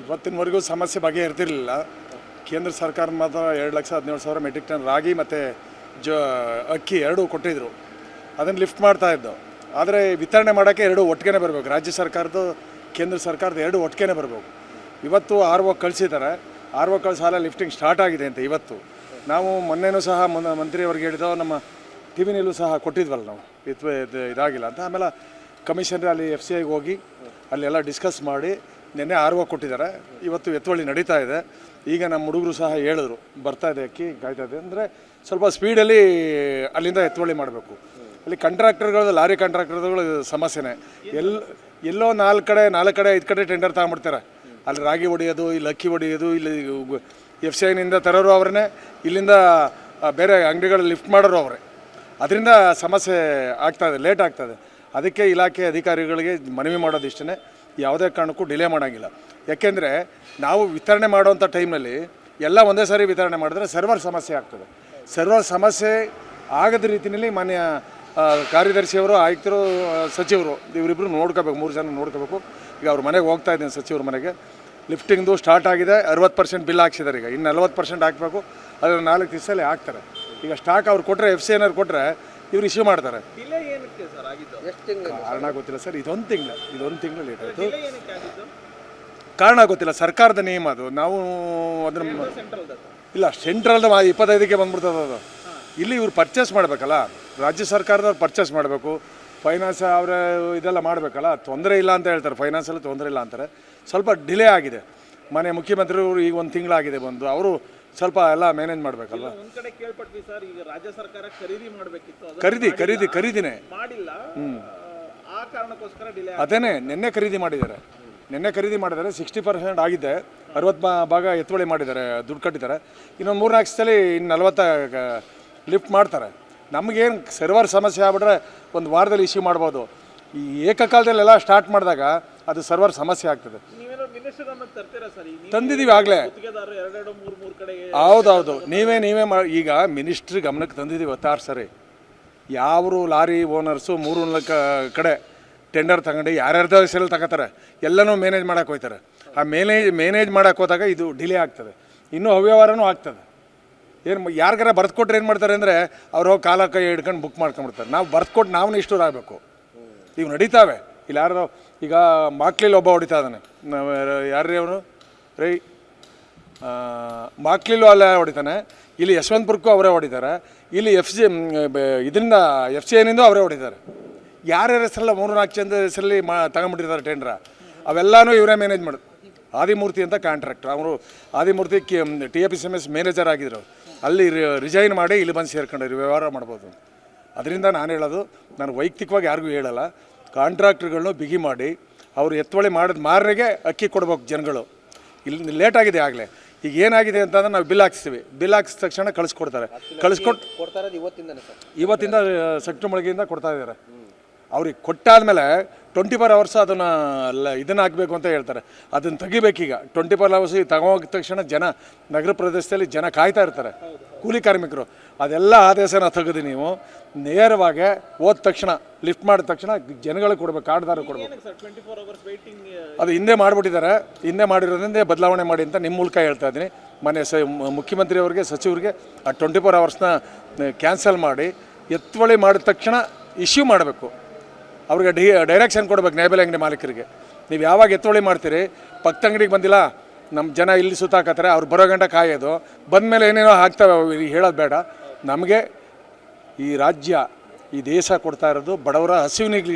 ಇವತ್ತಿನವರೆಗೂ ಸಮಸ್ಯೆ ಬಗೆಹರ್ತಿರಲಿಲ್ಲ. ಕೇಂದ್ರ ಸರ್ಕಾರ ಮಾತ್ರ 2,17,000 ಮೆಟ್ರಿಕ್ ಟನ್ ರಾಗಿ ಮತ್ತು ಅಕ್ಕಿ ಎರಡೂ ಕೊಟ್ಟಿದ್ದರು. ಅದನ್ನು ಲಿಫ್ಟ್ ಮಾಡ್ತಾಯಿದ್ದು. ಆದರೆ ವಿತರಣೆ ಮಾಡೋಕ್ಕೆ ಎರಡೂ ಒಟ್ಟಿಗೆ ಬರಬೇಕು. ರಾಜ್ಯ ಸರ್ಕಾರದ್ದು ಕೇಂದ್ರ ಸರ್ಕಾರದ ಎರಡೂ ಒಟ್ಟಿಗೆ ಬರಬೇಕು. ಇವತ್ತು RO ಕಳಿಸಿದ್ದಾರೆ. RO ಕಳಿಸಾಲ ಲಿಫ್ಟಿಂಗ್ ಸ್ಟಾರ್ಟ್ ಆಗಿದೆ ಅಂತ ಇವತ್ತು. ನಾವು ಮೊನ್ನೆನೂ ಸಹ ಮಂತ್ರಿಯವ್ರಿಗೆ ಹೇಳಿದೋ, ನಮ್ಮ ಟಿ ವಿನಲ್ಲೂ ಸಹ ಕೊಟ್ಟಿದ್ವಲ್ಲ ನಾವು, ಇದಾಗಿಲ್ಲ ಅಂತ. ಆಮೇಲೆ ಕಮಿಷನರ್ ಅಲ್ಲಿ FCIಗೆ ಹೋಗಿ ಅಲ್ಲೆಲ್ಲ ಡಿಸ್ಕಸ್ ಮಾಡಿ ನಿನ್ನೆ RO ಕೊಟ್ಟಿದ್ದಾರೆ. ಇವತ್ತು ಎತ್ತುವಳಿ ನಡೀತಾ ಇದೆ. ಈಗ ನಮ್ಮ ಹುಡುಗರು ಸಹ ಹೇಳಿದ್ರು ಬರ್ತಾ ಇದೆ, ಅಕ್ಕಿ ಕಾಯ್ತಾ ಇದೆ. ಅಂದರೆ ಸ್ವಲ್ಪ ಸ್ಪೀಡಲ್ಲಿ ಅಲ್ಲಿಂದ ಎತ್ತುವಳಿ ಮಾಡಬೇಕು. ಅಲ್ಲಿ ಕಂಟ್ರಾಕ್ಟರ್ಗಳು, ಲಾರಿ ಕಂಟ್ರಾಕ್ಟರ್ಗಳು ಸಮಸ್ಯೆನೇ. ಎಲ್ಲೋ 4 ಕಡೆ 5 ಕಡೆ ಟೆಂಡರ್ ತಗೊಂಡ್ಬಿಡ್ತಾರೆ. ಅಲ್ಲಿ ರಾಗಿ ಹೊಡೆಯೋದು, ಇಲ್ಲಿ ಅಕ್ಕಿ ಹೊಡೆಯೋದು, ಇಲ್ಲಿ FCIನಿಂದ ತರೋರು ಅವರೇ, ಇಲ್ಲಿಂದ ಬೇರೆ ಅಂಗಡಿಗಳು ಲಿಫ್ಟ್ ಮಾಡೋರು ಅವರೇ. ಅದರಿಂದ ಸಮಸ್ಯೆ ಆಗ್ತಾಯಿದೆ, ಲೇಟ್ ಆಗ್ತದೆ. ಅದಕ್ಕೆ ಇಲಾಖೆ ಅಧಿಕಾರಿಗಳಿಗೆ ಮನವಿ ಮಾಡೋದು ಇಷ್ಟೇ, ಯಾವುದೇ ಕಾರಣಕ್ಕೂ ಡಿಲೇ ಮಾಡೋಂಗಿಲ್ಲ. ಯಾಕೆಂದರೆ ನಾವು ವಿತರಣೆ ಮಾಡೋವಂಥ ಟೈಮ್ನಲ್ಲಿ ಎಲ್ಲ ಒಂದೇ ಸಾರಿ ವಿತರಣೆ ಮಾಡಿದ್ರೆ ಸರ್ವರ್ ಸಮಸ್ಯೆ ಆಗ್ತದೆ. ಸರ್ವರ್ ಸಮಸ್ಯೆ ಆಗದ ರೀತಿಯಲ್ಲಿ ಮಾನ್ಯ ಕಾರ್ಯದರ್ಶಿಯವರು, ಆಯುಕ್ತರು, ಸಚಿವರು ಇವರಿಬ್ಬರು ನೋಡ್ಕೋಬೇಕು, 3 ಜನ ನೋಡ್ಕೋಬೇಕು. ಈಗ ಅವ್ರ ಮನೆಗೆ ಹೋಗ್ತಾ ಇದ್ದೀನಿ, ಸಚಿವ್ರ ಮನೆಗೆ. ಲಿಫ್ಟಿಂಗ್ದು ಸ್ಟಾರ್ಟ್ ಆಗಿದೆ. 60% ಬಿಲ್ ಹಾಕ್ಸಿದ್ದಾರೆ. ಈಗ ಇನ್ನು 40% ಹಾಕಬೇಕು. ಅದನ್ನು 4 ದಿವಸದಲ್ಲಿ ಹಾಕ್ತಾರೆ. ಈಗ ಸ್ಟಾಕ್ ಅವ್ರು ಕೊಟ್ಟರೆ, FCIನವ್ರು ಕೊಟ್ಟರೆ ಇವ್ರು ಇಶ್ಯೂ ಮಾಡ್ತಾರೆ. ಕಾರಣ ಗೊತ್ತಿಲ್ಲ ಸರ್. ಇದೊಂದು ತಿಂಗಳು ಲೇಟ್ ಆಯಿತು. ಕಾರಣ ಗೊತ್ತಿಲ್ಲ. ಸರ್ಕಾರದ ನಿಯಮ ಅದು. ನಾವು ಅದನ್ನು ಇಲ್ಲ, ಸೆಂಟ್ರಲ್ದು 25ಕ್ಕೆ ಬಂದ್ಬಿಡ್ತದೆ ಅದು. ಇಲ್ಲಿ ಇವ್ರು ಪರ್ಚೇಸ್ ಮಾಡಬೇಕಲ್ಲ, ರಾಜ್ಯ ಸರ್ಕಾರದವ್ರು ಪರ್ಚೇಸ್ ಮಾಡಬೇಕು. ಫೈನಾನ್ಸ್ ಅವರೇ ಇದೆಲ್ಲ ಮಾಡಬೇಕಲ್ಲ. ತೊಂದರೆ ಇಲ್ಲ ಅಂತ ಹೇಳ್ತಾರೆ, ಫೈನಾನ್ಸಲ್ಲಿ ತೊಂದರೆ ಇಲ್ಲ ಅಂತಾರೆ. ಸ್ವಲ್ಪ ಡಿಲೇ ಆಗಿದೆ. ಮನೆ ಮುಖ್ಯಮಂತ್ರಿಗಳು ಈಗ 1 ತಿಂಗಳಾಗಿದೆ ಬಂದು. ಅವರು ಸ್ವಲ್ಪ ಎಲ್ಲ ಮ್ಯಾನೇಜ್ ಮಾಡಬೇಕಲ್ಲ. ಖರೀದಿನೇ ಅದೇನೆ. ನಿನ್ನೆ ಖರೀದಿ ಮಾಡಿದ್ದಾರೆ. 60% ಆಗಿದೆ. 60 ಭಾಗ ಎತ್ತುವಳಿ ಮಾಡಿದ್ದಾರೆ, ದುಡ್ಡು ಕಟ್ಟಿದ್ದಾರೆ. ಇನ್ನೊಂದು 3-4 ಸಲ ಇನ್ನು 40 ಲಿಫ್ಟ್ ಮಾಡ್ತಾರೆ. ನಮಗೇನು ಸರ್ವರ್ ಸಮಸ್ಯೆ ಆಗ್ಬಿಟ್ರೆ 1 ವಾರದಲ್ಲಿ ಇಶ್ಯೂ ಮಾಡ್ಬೋದು. ಈ ಏಕಕಾಲದಲ್ಲೆಲ್ಲ ಸ್ಟಾರ್ಟ್ ಮಾಡಿದಾಗ ಅದು ಸರ್ವರ್ ಸಮಸ್ಯೆ ಆಗ್ತದೆ. ತಂದಿದ್ದೀವಿ ಆಗಲೇ. ಹೌದೌದು, ನೀವೇ ಈಗ ಮಿನಿಸ್ಟ್ರಿ ಗಮನಕ್ಕೆ ತಂದಿದ್ದೀವಿ 16 ಸರಿ. ಯಾವರು ಲಾರಿ ಓನರ್ಸು 3-4 ಕಡೆ ಟೆಂಡರ್ ತಗೊಂಡು ಯಾರ್ಯಾರ್ದೋ ಹೆಸರಲ್ಲಿ ತಗೋತಾರೆ. ಎಲ್ಲನೂ ಮ್ಯಾನೇಜ್ ಮಾಡೋಕೆ ಹೋಗ್ತಾರೆ. ಆ ಮ್ಯಾನೇಜ್ ಮಾಡೋಕೆ ಹೋದಾಗ ಇದು ಡಿಲೇ ಆಗ್ತದೆ. ಇನ್ನೂ ಅವ್ಯವಹಾರನೂ ಆಗ್ತದೆ. ಏನು ಯಾರಿಗಾರ ಬರೆದುಕೊಟ್ರೆ ಏನು ಮಾಡ್ತಾರೆ ಅಂದರೆ ಅವರು ಕಾಲ ಕೈ ಹಿಡ್ಕೊಂಡು ಬುಕ್ ಮಾಡ್ಕೊಂಡ್ಬಿಡ್ತಾರೆ. ನಾವು ಬರೆದುಕೊಟ್ಟು ನಾವು ಇಷ್ಟು ಆಗಬೇಕು. ಇವು ನಡೀತಾವೆ. ಇಲ್ಲಿ ಯಾರು ಈಗ ಮಾಕ್ಲಿಲ್ ಒಬ್ಬ ಹೊಡಿತಾ ಇದ್ದಾನೆ. ಯಾರ್ರೀ ಅವನು ಮಾಕ್ಲಿಲು ಅಲ್ಲೇ ಹೊಡಿತಾನೆ. ಇಲ್ಲಿ ಯಶವಂತಪುರಕ್ಕೂ ಅವರೇ ಹೊಡಿತಾರೆ. ಇಲ್ಲಿ ಇದರಿಂದ FCIನಿಂದ ಅವರೇ ಹೊಡಿತಾರೆ. ಯಾರ್ಯಾರ ಹೆಸರಲ್ಲ 3-4 ಜನದ ಹೆಸರಲ್ಲಿ ತಗೊಂಡ್ಬಿಟ್ಟಿರ್ತಾರೆ ಟೆಂಡ್ರ. ಅವೆಲ್ಲನೂ ಇವರೇ ಮ್ಯಾನೇಜ್ ಮಾಡೋದು. ಆದಿಮೂರ್ತಿ ಅಂತ ಕಾಂಟ್ರಾಕ್ಟರ್. ಅವರು ಆದಿಮೂರ್ತಿ TFSMS ಮ್ಯಾನೇಜರ್ ಆಗಿದ್ರು. ಅಲ್ಲಿ ರಿಸೈನ್ ಮಾಡಿ ಇಲ್ಲಿ ಬಂದು ಸೇರ್ಕೊಂಡ್ರು. ವ್ಯವಹಾರ ಮಾಡ್ಬೋದು. ಅದರಿಂದ ನಾನು ಹೇಳೋದು, ನಾನು ವೈಯಕ್ತಿಕವಾಗಿ ಯಾರಿಗೂ ಹೇಳಲ್ಲ, ಕಾಂಟ್ರಾಕ್ಟ್ರುಗಳನ್ನೂ ಬಿಗಿ ಮಾಡಿ ಅವರು ಎತ್ತುವಳಿ ಮಾಡಿದ ಮಾರನೆಗೆ ಅಕ್ಕಿ ಕೊಡ್ಬೇಕು ಜನಗಳು. ಇಲ್ಲಿ ಲೇಟ್ ಆಗಿದೆ ಆಗಲೇ. ಈಗ ಏನಾಗಿದೆ ಅಂತಂದ್ರೆ ನಾವು ಬಿಲ್ ಹಾಕ್ಸ್ತೀವಿ. ಬಿಲ್ ಹಾಕ್ಸಿದ ತಕ್ಷಣ ಕಳಿಸ್ಕೊಡ್ತಾರೆ. ಇವತ್ತಿಂದ ಸೆಪ್ಟೆಂಬರ್ ಮಳಿಗೆಯಿಂದ ಕೊಡ್ತಾ ಇದ್ದಾರೆ. ಅವ್ರಿಗೆ ಕೊಟ್ಟಾದಮೇಲೆ 24 hours ಇದನ್ನು ಹಾಕಬೇಕು ಅಂತ ಹೇಳ್ತಾರೆ. ಅದನ್ನು ತೆಗಿಬೇಕೀಗ. 24 hours ತಗೋಗಿದ ತಕ್ಷಣ ನಗರ ಪ್ರದೇಶದಲ್ಲಿ ಜನ ಕಾಯ್ತಾ ಇರ್ತಾರೆ, ಕೂಲಿ ಕಾರ್ಮಿಕರು. ಅದೆಲ್ಲ ಆದೇಶನ ತೆಗೆದು ನೀವು ನೇರವಾಗಿ ಹೋದ ತಕ್ಷಣ, ಲಿಫ್ಟ್ ಮಾಡಿದ ತಕ್ಷಣ ಜನಗಳಿಗೆ ಕೊಡ್ಬೇಕು, ಕಾರ್ಡ್ದಾರ ಕೊಡ್ಬೇಕು. ಅದು ಹಿಂದೆ ಮಾಡಿಬಿಟ್ಟಿದ್ದಾರೆ. ಹಿಂದೆ ಮಾಡಿರೋದ್ರಿಂದ ಬದಲಾವಣೆ ಮಾಡಿ ಅಂತ ನಿಮ್ಮ ಮೂಲಕ ಹೇಳ್ತಾ ಇದ್ದೀನಿ. ಮುಖ್ಯಮಂತ್ರಿಯವರಿಗೆ, ಸಚಿವರಿಗೆ ಆ 24 hours ಕ್ಯಾನ್ಸಲ್ ಮಾಡಿ ಎತ್ತುವಳಿ ಮಾಡಿದ ತಕ್ಷಣ ಇಶ್ಯೂ ಮಾಡಬೇಕು. ಅವ್ರಿಗೆ ಡೈರೆಕ್ಷನ್ ಕೊಡ್ಬೇಕು ನ್ಯಾಯಬೆಲೆ ಅಂಗಡಿ ಮಾಲೀಕರಿಗೆ. ನೀವು ಯಾವಾಗ ಎತ್ತುವಳಿ ಮಾಡ್ತೀರಿ, ಪಕ್ಕದ ಅಂಗಡಿಗೆ ಬಂದಿಲ್ಲ, ನಮ್ಮ ಜನ ಇಲ್ಲಿ ಸುತ್ತಾಕತ್ತಾರೆ, ಅವ್ರು ಬರೋ ಗಂಟೆ ಕಾಯೋದು. ಬಂದಮೇಲೆ ಏನೇನೋ ಆಗ್ತವೆ, ಹೇಳೋದು ಬೇಡ. ನಮಗೆ ಈ ರಾಜ್ಯ, ಈ ದೇಶ ಕೊಡ್ತಾ ಇರೋದು ಬಡವರ ಹಸಿವು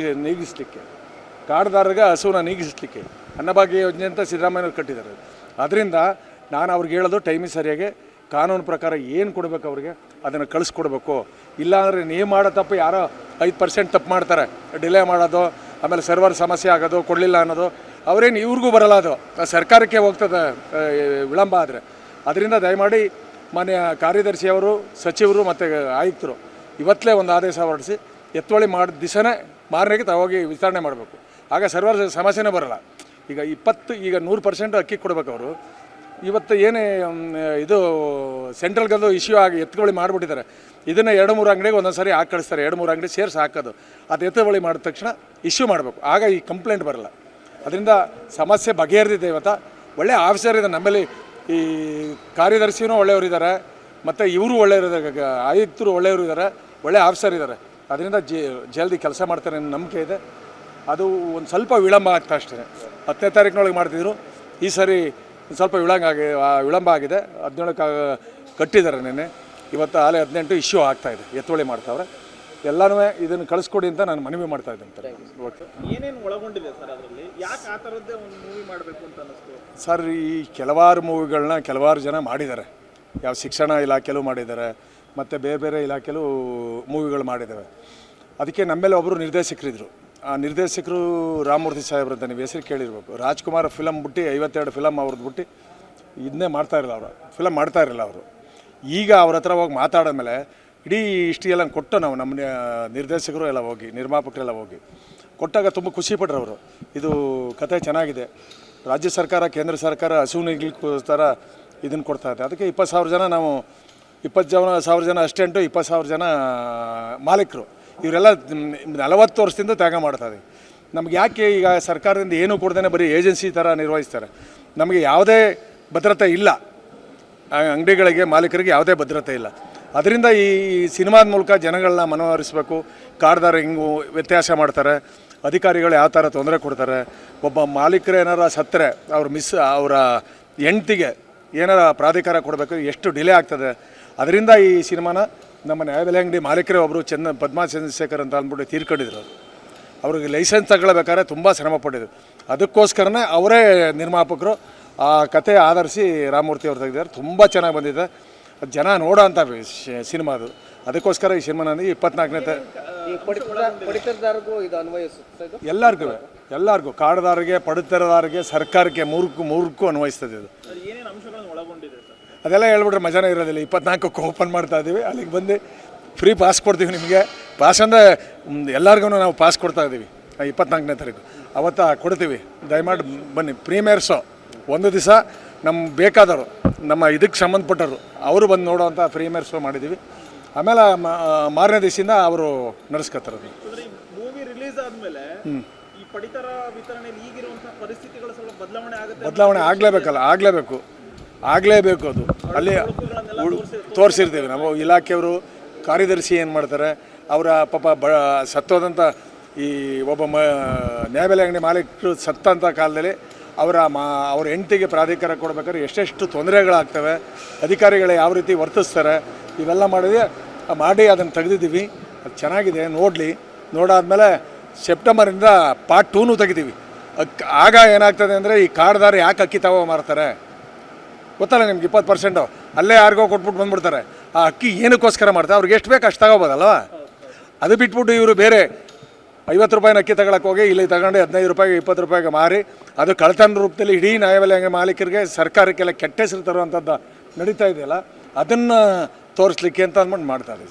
ನೀಗಿಸಲಿಕ್ಕೆ, ಕಾರ್ಡ್ದಾರರಿಗೆ ಹಸುವನ್ನ ನೀಗಿಸಲಿಕ್ಕೆ ಅನ್ನಭಾಗ್ಯ ಯೋಜನೆ ಅಂತ ಸಿದ್ದರಾಮಯ್ಯವ್ರು ಕಟ್ಟಿದ್ದಾರೆ. ಅದರಿಂದ ನಾನು ಅವ್ರಿಗೆ ಹೇಳೋದು, ಟೈಮಿಗೆ ಸರಿಯಾಗಿ ಕಾನೂನು ಪ್ರಕಾರ ಏನು ಕೊಡಬೇಕು ಅವ್ರಿಗೆ ಅದನ್ನು ಕಳಿಸ್ಕೊಡ್ಬೇಕು. ಇಲ್ಲಾಂದರೆ ನೀವು ಮಾಡೋ ತಪ್ಪು ಯಾರೋ 5% ತಪ್ಪು ಮಾಡ್ತಾರೆ, ಡಿಲೇ ಮಾಡೋದು, ಆಮೇಲೆ ಸರ್ವರ್ ಸಮಸ್ಯೆ ಆಗೋದು, ಕೊಡಲಿಲ್ಲ ಅನ್ನೋದು. ಅವರೇನು ಇವ್ರಿಗೂ ಬರಲ್ಲ, ಅದು ಸರ್ಕಾರಕ್ಕೆ ಹೋಗ್ತದೆ ವಿಳಂಬ ಆದರೆ. ಅದರಿಂದ ದಯಮಾಡಿ ಮಾನ್ಯ ಕಾರ್ಯದರ್ಶಿಯವರು, ಸಚಿವರು ಮತ್ತು ಆಯುಕ್ತರು ಇವತ್ತಲೇ ಒಂದು ಆದೇಶ ಹೊರಡಿಸಿ ಎತ್ತುವಳಿ ಮಾಡಿದ ದಿವಸನೇ ಮಾರನೆಗೆ ಹೋಗಿ ವಿತರಣೆ ಮಾಡಬೇಕು. ಆಗ ಸರ್ವರ್ ಸಮಸ್ಯೆನೇ ಬರೋಲ್ಲ. ಈಗ 100% ಅಕ್ಕಿ ಕೊಡ್ಬೇಕು ಅವರು. ಇವತ್ತು ಏನೇ ಇದು ಸೆಂಟ್ರಲ್ಗದು ಇಶ್ಯೂ ಆಗಿ ಎತ್ತುವಳಿ ಮಾಡಿಬಿಟ್ಟಿದ್ದಾರೆ. ಇದನ್ನು 2-3 ಅಂಗಡಿಗೆ ಒಂದೊಂದು ಸಾರಿ ಹಾಕಿ ಕಳಿಸ್ತಾರೆ. 2-3 ಅಂಗಡಿ ಸೇರಿಸಿ ಹಾಕೋದು. ಅದು ಎತ್ತುವಳಿ ಮಾಡಿದ ತಕ್ಷಣ ಇಶ್ಯೂ ಮಾಡಬೇಕು. ಆಗ ಈ ಕಂಪ್ಲೇಂಟ್ ಬರಲ್ಲ. ಅದರಿಂದ ಸಮಸ್ಯೆ ಬಗೆಹರಿದಿದೆ. ಇವತ್ತು ಒಳ್ಳೆ ಆಫೀಸರ್ ಇದೆ ನಮ್ಮಲ್ಲಿ. ಈ ಕಾರ್ಯದರ್ಶಿನೂ ಒಳ್ಳೆಯವರಿದ್ದಾರೆ, ಮತ್ತು ಇವರು ಒಳ್ಳೆಯವರು, ಆಯುಕ್ತರು ಒಳ್ಳೆಯವರು ಇದ್ದಾರೆ, ಒಳ್ಳೆ ಆಫೀಸರ್ ಇದ್ದಾರೆ. ಅದರಿಂದ ಜಲ್ದಿ ಕೆಲಸ ಮಾಡ್ತಾರೆ ಅನ್ನೋ ನಂಬಿಕೆ ಇದೆ. ಅದು ಒಂದು ಸ್ವಲ್ಪ ವಿಳಂಬ ಆಗ್ತಾ ಅಷ್ಟೇ. 10ನೇ ತಾರೀಕಿನೊಳಗೆ ಮಾಡ್ತಿದ್ರು, ಈ ಸರಿ ಒಂದು ಸ್ವಲ್ಪ ವಿಳಂಬ ಆಗಿದೆ. 17 ಕಟ್ಟಿದ್ದಾರೆ ನಿನ್ನೆ, ಇವತ್ತು ಆಲೆ 18 ಇಶ್ಯೂ ಆಗ್ತಾಯಿದೆ, ಎತ್ತುವಳಿ ಮಾಡ್ತಾವ್ರೆ. ಎಲ್ಲನೂ ಇದನ್ನು ಕಳಿಸ್ಕೊಡಿ ಅಂತ ನಾನು ಮನವಿ ಮಾಡ್ತಾ ಇದ್ದೀನಿ. ಓಕೆ, ಏನೇನು ಒಳಗೊಂಡಿದೆ ಸರ್ ಅದರಲ್ಲಿ? ಯಾಕೆ ಆ ಥರದ್ದೇ ಒಂದು ಮೂವಿ ಮಾಡಬೇಕು ಅಂತ ಅನ್ನಿಸ್ತು ಸರ್? ಈ ಕೆಲವಾರು ಮೂವಿಗಳನ್ನ ಕೆಲವಾರು ಜನ ಮಾಡಿದ್ದಾರೆ. ಯಾವ ಶಿಕ್ಷಣ ಇಲಾಖೆಲೂ ಮಾಡಿದ್ದಾರೆ, ಮತ್ತು ಬೇರೆ ಬೇರೆ ಇಲಾಖೆಲೂ ಮೂವಿಗಳು ಮಾಡಿದ್ದಾವೆ. ಅದಕ್ಕೆ ನಮ್ಮೇಲೆ ಒಬ್ಬರು ನಿರ್ದೇಶಕರಿದ್ದರು. ಆ ನಿರ್ದೇಶಕರು ರಾಮಮೂರ್ತಿ ಸಾಹೇಬ್ರಂತ, ನೀವು ಹೆಸರು ಕೇಳಿರ್ಬೇಕು. ರಾಜ್ಕುಮಾರ್ ಫಿಲಮ್ ಬಿಟ್ಟು 52 ಫಿಲಮ್ ಅವ್ರದ್ದು ಬಿಟ್ಟು ಇದನ್ನೇ ಮಾಡ್ತಾಯಿರಲಿಲ್ಲ, ಫಿಲಮ್ ಮಾಡ್ತಾಯಿರಲಿಲ್ಲ ಅವರು. ಈಗ ಅವ್ರ ಹತ್ರ ಹೋಗಿ ಮಾತಾಡಿದ್ಮೇಲೆ ಇಡೀ ಎಲ್ಲ ಕೊಟ್ಟು ನಮ್ಮ ನಿರ್ದೇಶಕರು ಎಲ್ಲ ಹೋಗಿ, ನಿರ್ಮಾಪಕರೆಲ್ಲ ಹೋಗಿ ಕೊಟ್ಟಾಗ ತುಂಬ ಖುಷಿಪಟ್ರು ಅವರು. ಇದು ಕತೆ ಚೆನ್ನಾಗಿದೆ, ರಾಜ್ಯ ಸರ್ಕಾರ ಕೇಂದ್ರ ಸರ್ಕಾರ ಹಸುವಿನಿಗೋಸ್ಕರ ಇದನ್ನು ಕೊಡ್ತಾ ಇದೆ. ಅದಕ್ಕೆ 20,000 ಜನ, ನಾವು 20,000 ಜನ ಅಸ್ಟೆಂಟು, 20,000 ಜನ ಮಾಲೀಕರು, ಇವರೆಲ್ಲ 40 ವರ್ಷದಿಂದ ತ್ಯಾಗ ಮಾಡ್ತಾಯಿದ್ದೀವಿ. ನಮ್ಗೆ ಯಾಕೆ ಈಗ ಸರ್ಕಾರದಿಂದ ಏನೂ ಕೊಡ್ದೇ ಬರೀ ಏಜೆನ್ಸಿ ಥರ ನಿರ್ವಹಿಸ್ತಾರೆ. ನಮಗೆ ಯಾವುದೇ ಭದ್ರತೆ ಇಲ್ಲ, ಅಂಗಡಿಗಳಿಗೆ ಮಾಲೀಕರಿಗೆ ಯಾವುದೇ ಭದ್ರತೆ ಇಲ್ಲ. ಅದರಿಂದ ಈ ಸಿನಿಮಾದ ಮೂಲಕ ಜನಗಳನ್ನ ಮನವರಿಸಬೇಕು. ಕಾರ್ಡ್ದಾರ ಹಿಂಗೂ ವ್ಯತ್ಯಾಸ ಮಾಡ್ತಾರೆ, ಅಧಿಕಾರಿಗಳು ಯಾವ ಥರ ತೊಂದರೆ ಕೊಡ್ತಾರೆ. ಒಬ್ಬ ಮಾಲೀಕರು ಏನಾರ ಸತ್ತರೆ ಅವರ ಹೆಂಡ್ತಿಗೆ ಏನಾರ ಪ್ರಾಧಿಕಾರ ಕೊಡಬೇಕು, ಎಷ್ಟು ಡಿಲೇ ಆಗ್ತದೆ. ಅದರಿಂದ ಈ ಸಿನಿಮಾನ ನಮ್ಮ ನ್ಯಾಯಬೆಲೆ ಅಂಗಡಿ ಮಾಲೀಕರೇ ಒಬ್ಬರು ಪದ್ಮಾ ಚಂದ್ರಶೇಖರ್ ಅಂತ ಅಂದ್ಬಿಟ್ಟು ತೀರ್ಕೊಂಡಿದ್ರು. ಅವ್ರಿಗೆ ಲೈಸೆನ್ಸ್ ತಗೊಳ್ಬೇಕಾದ್ರೆ ತುಂಬ ಶ್ರಮಪಟ್ಟಿದ್ರು. ಅದಕ್ಕೋಸ್ಕರನೇ ಅವರೇ ನಿರ್ಮಾಪಕರು ಆ ಕತೆ ಆಧರಿಸಿ ರಾಮಮೂರ್ತಿ ಅವ್ರು ತೆಗೆದಿದ್ದಾರೆ. ತುಂಬ ಚೆನ್ನಾಗಿ ಬಂದಿದೆ, ಜನ ನೋಡೋ ಅಂಥ ಸಿನಿಮಾ ಅದು. ಅದಕ್ಕೋಸ್ಕರ ಈ ಸಿನಿಮಾ ನನಗೆ 24ನೇ ಎಲ್ಲರಿಗೂ ಕಾರ್ಡ್ದಾರಿಗೆ, ಪಡಿತರದಾರಿಗೆ, ಸರ್ಕಾರಕ್ಕೆ ಮೂರಕ್ಕೂ ಅನ್ವಯಿಸ್ತದೆ ಇದು. ಅದೆಲ್ಲ ಹೇಳ್ಬಿಟ್ರೆ ಮಜಾನೇ ಇರೋದಿಲ್ಲ. 24ಕ್ಕೆ ಓಪನ್ ಮಾಡ್ತಾ ಇದ್ದೀವಿ, ಅಲ್ಲಿಗೆ ಬಂದು ಫ್ರೀ ಪಾಸ್ ಕೊಡ್ತೀವಿ ನಿಮಗೆ. ಪಾಸ್ ಅಂದರೆ ಎಲ್ಲರಿಗೂ ನಾವು ಪಾಸ್ ಕೊಡ್ತಾ ಇದ್ದೀವಿ. 24ನೇ ತಾರೀಕು ಅವತ್ತು ಕೊಡ್ತೀವಿ, ದಯಮಾಡಿ ಬನ್ನಿ. ಪ್ರೀಮಿಯರ್ ಶೋ ಒಂದು ದಿವಸ ನಮ್ಗೆ ಬೇಕಾದವರು, ನಮ್ಮ ಇದಕ್ಕೆ ಸಂಬಂಧಪಟ್ಟವರು ಅವರು ಬಂದು ನೋಡೋವಂಥ ಪ್ರೀಮಿಯರ್ ಶೋ ಮಾಡಿದ್ದೀವಿ. ಆಮೇಲೆ ಮಾರನೇ ದಿವಸದಿಂದ ಅವರು ನಡೆಸ್ಕೊತಾರೆ. ಮೂವಿ ರಿಲೀಸ್ ಆದಮೇಲೆ ಈ ಪಡಿತರ ವಿತರಣೆಯಲ್ಲಿ ಈಗಿರುವಂಥ ಪರಿಸ್ಥಿತಿಗಳು ಸ್ವಲ್ಪ ಬದಲಾವಣೆ ಆಗಲೇಬೇಕು. ಅದು ಅಲ್ಲಿ ತೋರಿಸಿರ್ತೀವಿ ನಾವು. ಇಲಾಖೆಯವರು ಕಾರ್ಯದರ್ಶಿ ಏನು ಮಾಡ್ತಾರೆ, ಅವರ ಪಾಪ ಸತ್ತೋದಂಥ ಈ ಒಬ್ಬ ನ್ಯಾಯಬೆಲೆ ಅಂಗಡಿ ಮಾಲೀಕರು ಸತ್ತಂಥ ಕಾಲದಲ್ಲಿ ಅವ್ರ ಹೆಂಡತಿಗೆ ಪ್ರಾಧಿಕಾರ ಕೊಡ್ಬೇಕಾದ್ರೆ ಎಷ್ಟೆಷ್ಟು ತೊಂದರೆಗಳಾಗ್ತವೆ, ಅಧಿಕಾರಿಗಳು ಯಾವ ರೀತಿ ವರ್ತಿಸ್ತಾರೆ, ಇವೆಲ್ಲ ಮಾಡಿ ಅದನ್ನು ತೆಗೆದಿದ್ದೀವಿ. ಅದು ಚೆನ್ನಾಗಿದೆ, ನೋಡಾದ್ಮೇಲೆ ಸೆಪ್ಟೆಂಬರಿಂದ ಪಾರ್ಟ್ 2 ತೆಗಿತೀವಿ. ಆಗ ಏನಾಗ್ತದೆ ಅಂದರೆ, ಈ ಕಾರ್ಡ್ದಾರ ಯಾಕೆ ಅಕ್ಕಿ ಮಾರ್ತಾರೆ ಗೊತ್ತಲ್ಲ ನಿಮ್ಗೆ? 20% ಅಲ್ಲೇ ಯಾರಿಗೋ ಕೊಟ್ಬಿಟ್ಟು ಬಂದ್ಬಿಡ್ತಾರೆ. ಆ ಅಕ್ಕಿ ಏನಕ್ಕೋಸ್ಕರ ಮಾಡ್ತಾರೆ? ಅವ್ರಿಗೆ ಎಷ್ಟು ಬೇಕು ಅಷ್ಟು ತಗೋಬೋದಲ್ವ? ಅದು ಬಿಟ್ಬಿಟ್ಟು ಇವರು ಬೇರೆ 50 ರೂಪಾಯಿನ ಅಕ್ಕಿ ತಗೊಳಕ್ಕೆ ಹೋಗಿ ಇಲ್ಲಿ ತಗೊಂಡು 15 ರೂಪಾಯಿಗೆ 20 ರೂಪಾಯಿಗೆ ಮಾರಿ, ಅದು ಕಳ್ತನ ರೂಪದಲ್ಲಿ ಇಡೀ ನ್ಯಾಯಬೆಲೆ ಅಂಗಡಿ ಮಾಲೀಕರಿಗೆ, ಸರ್ಕಾರಕ್ಕೆಲ್ಲ ಕೆಟ್ಟ ಹೆಸರು ತರುವಂಥದ್ದು ನಡೀತಾ ಇದೆಯಲ್ಲ, ಅದನ್ನು ತೋರಿಸ್ಲಿಕ್ಕೆ ಅಂತ ಅಂದ್ಬಿಟ್ಟು ಮಾಡ್ತಾರೆ ಸರ್.